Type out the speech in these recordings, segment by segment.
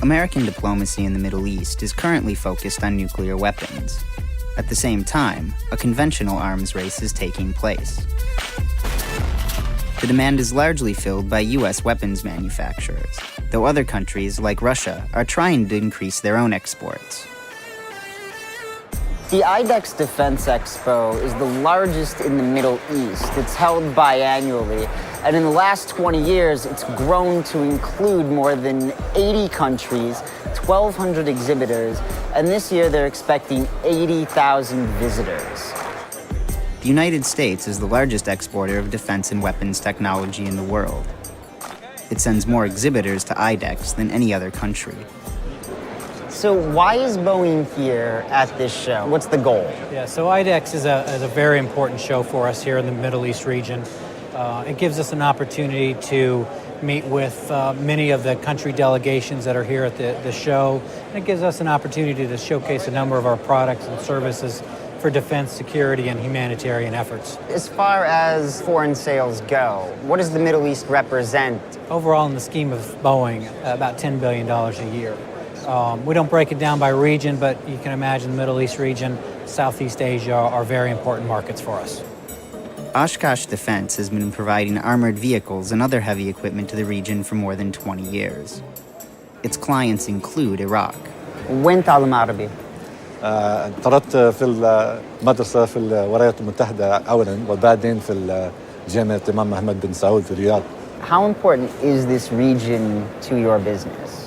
American diplomacy in the Middle East is currently focused on nuclear weapons. At the same time, a conventional arms race is taking place. The demand is largely filled by U.S. weapons manufacturers, though other countries, like Russia, are trying to increase their own exports. The IDEX Defense Expo is the largest in the Middle East. It's held biannually, and in the last 20 years, it's grown to include more than 80 countries, 1,200 exhibitors, and this year they're expecting 80,000 visitors. The United States is the largest exporter of defense and weapons technology in the world. It sends more exhibitors to IDEX than any other country. So why is Boeing here at this show? What's the goal? Yeah, so IDEX is a very important show for us here in the Middle East region. It gives us an opportunity to meet with many of the country delegations that are here at the show. And it gives us an opportunity to showcase a number of our products and services for defense, security, and humanitarian efforts. As far as foreign sales go, what does the Middle East represent? Overall, in the scheme of Boeing, about $10 billion a year. We don't break it down by region, but you can imagine the Middle East region, Southeast Asia are very important markets for us. Oshkosh Defense has been providing armored vehicles and other heavy equipment to the region for more than 20 years. Its clients include Iraq. وين تعلم عربي؟ انطردت في المدرسة في الولايات المتحدة أولاً وبعدين في جامعة الإمام محمد بن سعود في الرياض. How important is this region to your business?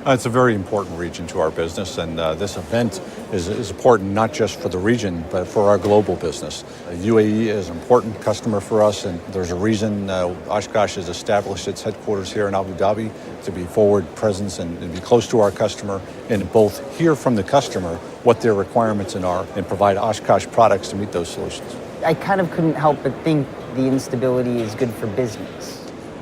It's a very important region to our business, and this event is important not just for the region, but for our global business. UAE is an important customer for us, and there's a reason Oshkosh has established its headquarters here in Abu Dhabi to be forward presence and be close to our customer, and both hear from the customer what their requirements are and provide Oshkosh products to meet those solutions. I kind of couldn't help but think the instability is good for business.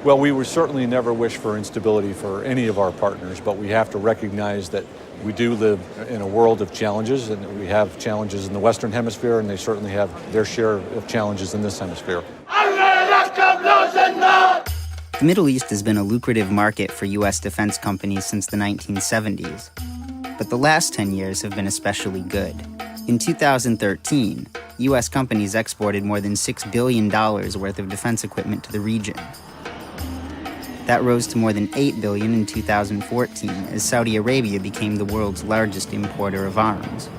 Well, we would certainly never wish for instability for any of our partners, but we have to recognize that we do live in a world of challenges, and we have challenges in the Western Hemisphere, and they certainly have their share of challenges in this hemisphere. The Middle East has been a lucrative market for U.S. defense companies since the 1970s, but the last 10 years have been especially good. In 2013, U.S. companies exported more than $6 billion worth of defense equipment to the region. That rose to more than $8 billion in 2014 as Saudi Arabia became the world's largest importer of arms.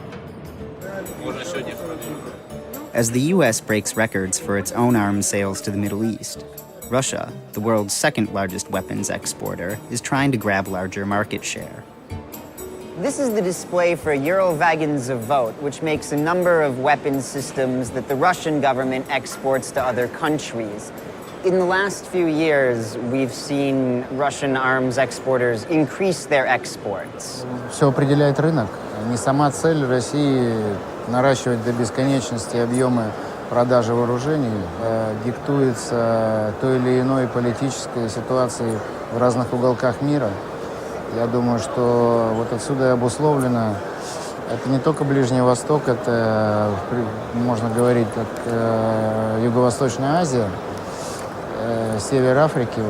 As the U.S. breaks records for its own arms sales to the Middle East, Russia, the world's second largest weapons exporter, is trying to grab larger market share. This is the display for Eurowagen Zavod, which makes a number of weapons systems that the Russian government exports to other countries. In the last few years, we've seen Russian arms exporters increase their exports. Все определяет рынок. Не сама цель России наращивать до бесконечности объемы продажи вооружений диктуется той или иной политической ситуацией в разных уголках мира. Я думаю, что вот отсюда и обусловлено. Это не только Ближний Восток, это, можно говорить, как Юго-Восточная Азия. Север Африки,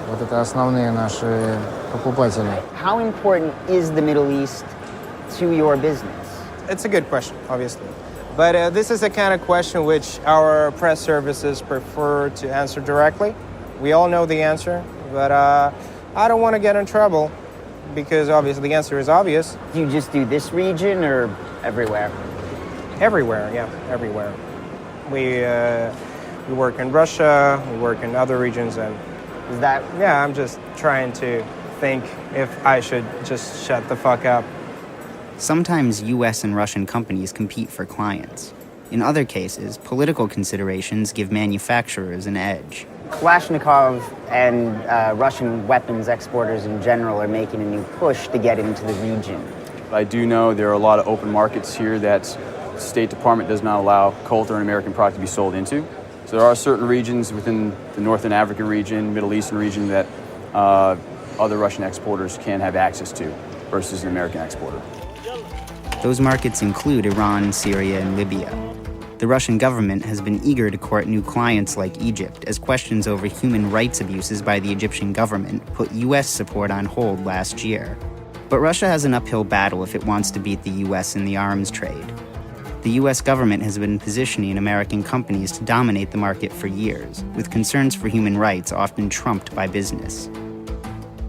вот это основные наши покупатели. How important is the Middle East to your business? It's a good question, obviously. But this is the kind of question which our press services prefer to answer directly. We all know the answer, but I don't want to get in trouble because obviously the answer is obvious. Do you just do this region or everywhere? Everywhere, yeah, everywhere. We work in Russia, we work in other regions, and Is that... yeah, I'm just trying to think if I should just shut the fuck up. Sometimes U.S. and Russian companies compete for clients. In other cases, political considerations give manufacturers an edge. Kalashnikov and Russian weapons exporters in general are making a new push to get into the region. I do know there are a lot of open markets here that the State Department does not allow Colt or an American product to be sold into. So there are certain regions within the Northern African region, Middle Eastern region that other Russian exporters can have access to versus an American exporter. Those markets include Iran, Syria, and Libya. The Russian government has been eager to court new clients like Egypt as questions over human rights abuses by the Egyptian government put U.S. support on hold last year. But Russia has an uphill battle if it wants to beat the US in the arms trade. The US government has been positioning American companies to dominate the market for years, with concerns for human rights often trumped by business.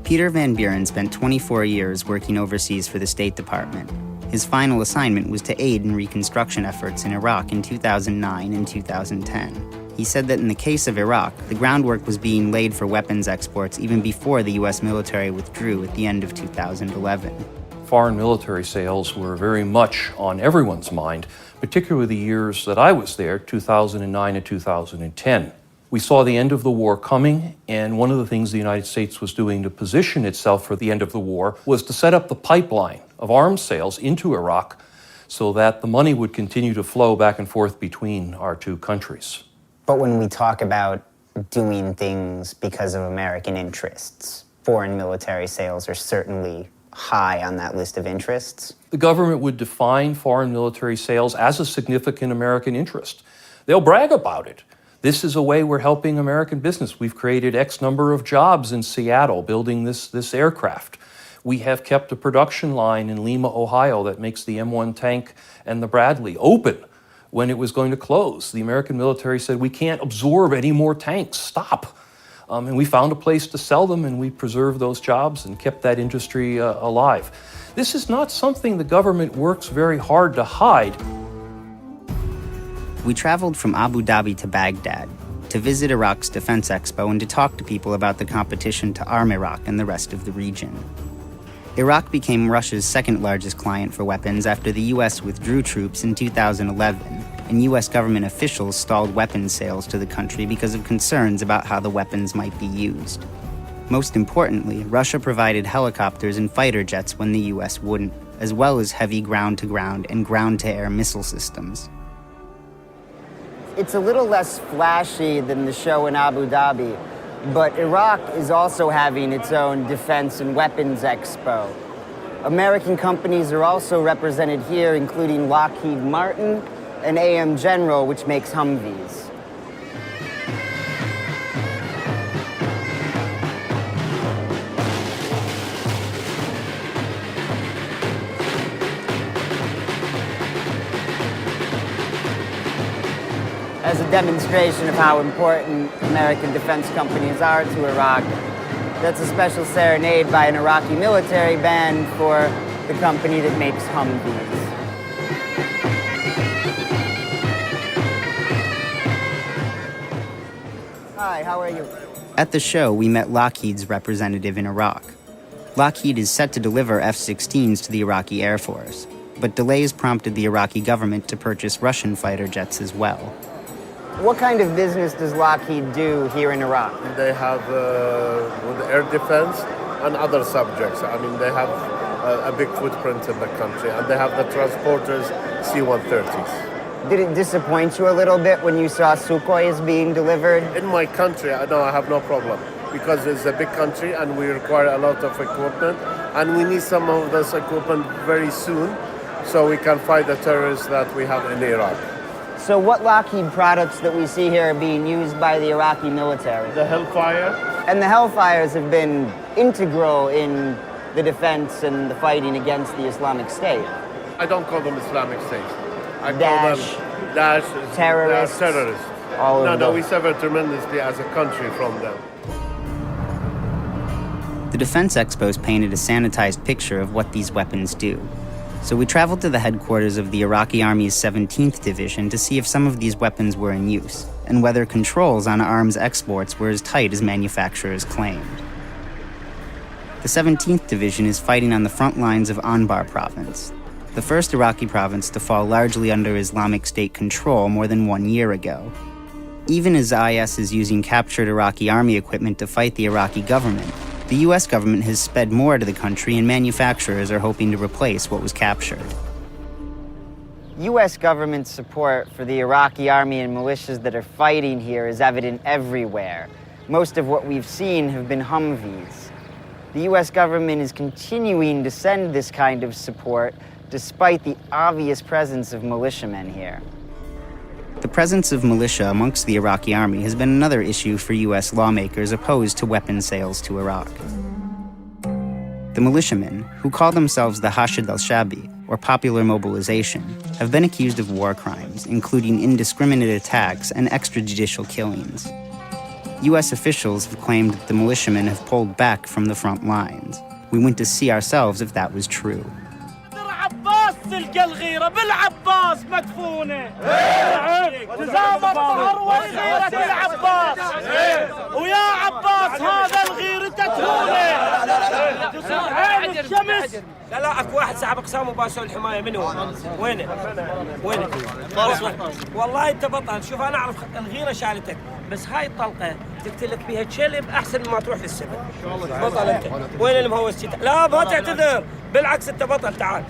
Peter Van Buren spent 24 years working overseas for the State Department. His final assignment was to aid in reconstruction efforts in Iraq in 2009 and 2010. He said that in the case of Iraq, the groundwork was being laid for weapons exports even before the US military withdrew at the end of 2011. Foreign military sales were very much on everyone's mind, particularly the years that I was there, 2009 and 2010. We saw the end of the war coming, and one of the things the United States was doing to position itself for the end of the war was to set up the pipeline of arms sales into Iraq so that the money would continue to flow back and forth between our two countries. But when we talk about doing things because of American interests, foreign military sales are certainly high on that list of interests. The government would define foreign military sales as a significant American interest. They'll brag about it. This is a way we're helping American business. We've created X number of jobs in Seattle building this aircraft. We have kept a production line in Lima, Ohio that makes the M1 tank and the Bradley open when it was going to close. The American military said, we can't absorb any more tanks, stop. And we found a place to sell them, and we preserved those jobs and kept that industry alive. This is not something the government works very hard to hide. We traveled from Abu Dhabi to Baghdad to visit Iraq's Defense Expo and to talk to people about the competition to arm Iraq and the rest of the region. Iraq became Russia's second largest client for weapons after the US withdrew troops in 2011, and US government officials stalled weapons sales to the country because of concerns about how the weapons might be used. Most importantly, Russia provided helicopters and fighter jets when the US wouldn't, as well as heavy ground-to-ground and ground-to-air missile systems. It's a little less flashy than the show in Abu Dhabi, but Iraq is also having its own defense and weapons expo. American companies are also represented here, including Lockheed Martin and AM General, which makes Humvees. As a demonstration of how important American defense companies are to Iraq, that's a special serenade by an Iraqi military band for the company that makes Humvees. Hi, how are you? At the show, we met Lockheed's representative in Iraq. Lockheed is set to deliver F-16s to the Iraqi Air Force, but delays prompted the Iraqi government to purchase Russian fighter jets as well. What kind of business does Lockheed do here in Iraq? They have with air defense and other subjects. I mean, they have a big footprint in the country, and they have the transporters C-130s. Did it disappoint you a little bit when you saw Sukhois being delivered? In my country, I have no problem, because it's a big country and we require a lot of equipment, and we need some of this equipment very soon so we can fight the terrorists that we have in Iraq. So what Lockheed products that we see here are being used by the Iraqi military? The Hellfire. And the Hellfires have been integral in the defense and the fighting against the Islamic State. I don't call them Islamic State. I call Daesh, them Daesh, terrorists. Terrorists. All of No, those. we suffer tremendously as a country from them. The Defense Expos painted a sanitized picture of what these weapons do. So we traveled to the headquarters of the Iraqi Army's 17th Division to see if some of these weapons were in use, and whether controls on arms exports were as tight as manufacturers claimed. The 17th Division is fighting on the front lines of Anbar province, the first Iraqi province to fall largely under Islamic State control more than 1 year ago. Even as IS is using captured Iraqi army equipment to fight the Iraqi government, the US government has sped more to the country, and manufacturers are hoping to replace what was captured. U.S. government support for the Iraqi army and militias that are fighting here is evident everywhere. Most of what we've seen have been Humvees. The U.S. government is continuing to send this kind of support despite the obvious presence of militiamen here. The presence of militia amongst the Iraqi army has been another issue for U.S. lawmakers opposed to weapons sales to Iraq. The militiamen, who call themselves the Hashid al-Shabi, or Popular Mobilization, have been accused of war crimes, including indiscriminate attacks and extrajudicial killings. U.S. officials have claimed that the militiamen have pulled back from the front lines. We went to see ourselves if that was true. لا اكو واحد سحب اقسام وباسوا الحمايه منو؟ وينه؟ وينه؟ والله انت بطل، شوف انا اعرف الغيره شالتك، بس هاي الطلقه تقتلك بها كلب احسن ما تروح للسبع. بطل انت، وين المهوس؟ لا ما تعتذر، بالعكس انت بطل، تعال.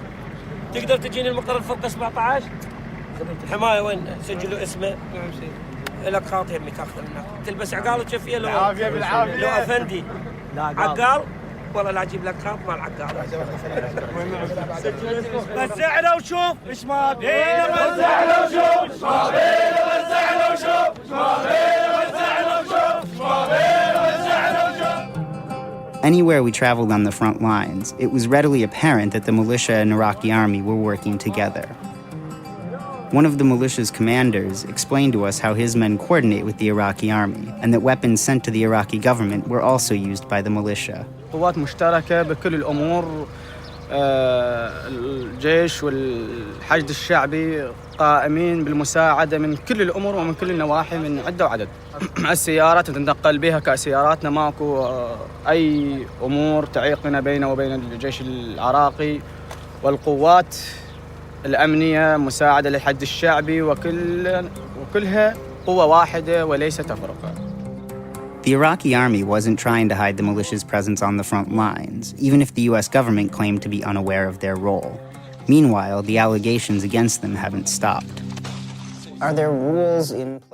تقدر تجيني المقر فوق 17؟ الحمايه وين؟ سجلوا اسمه. لك خاط يمي تاخذ منك، تلبس عقال وتشفيه لو بالعافيه بالعافيه لو افندي. عقال؟ والله لا اجيب لك خاط مال عقال. وزعنا وشوف ايش ما بينا، وزعنا وشوف ايش ما بينا، وزعنا وشوف ايش ما بينا، وزعنا وشوف ايش ما بينا، وزعنا وشوف. Anywhere we traveled on the front lines, it was readily apparent that the militia and Iraqi army were working together. One of the militia's commanders explained to us how his men coordinate with the Iraqi army, and that weapons sent to the Iraqi government were also used by the militia. قوات مشتركة بكل الأمور. الجيش والحشد الشعبي قائمين بالمساعدة من كل الأمور ومن كل النواحي من عدة وعدد. السيارات نتنقل بها كسياراتنا، ماكو أي أمور تعيقنا بينه وبين الجيش العراقي، والقوات الأمنية مساعدة للحشد الشعبي وكلها قوة واحدة وليس تفرقة. The Iraqi army wasn't trying to hide the militia's presence on the front lines, even if the U.S. government claimed to be unaware of their role. Meanwhile, the allegations against them haven't stopped. Are there rules in place?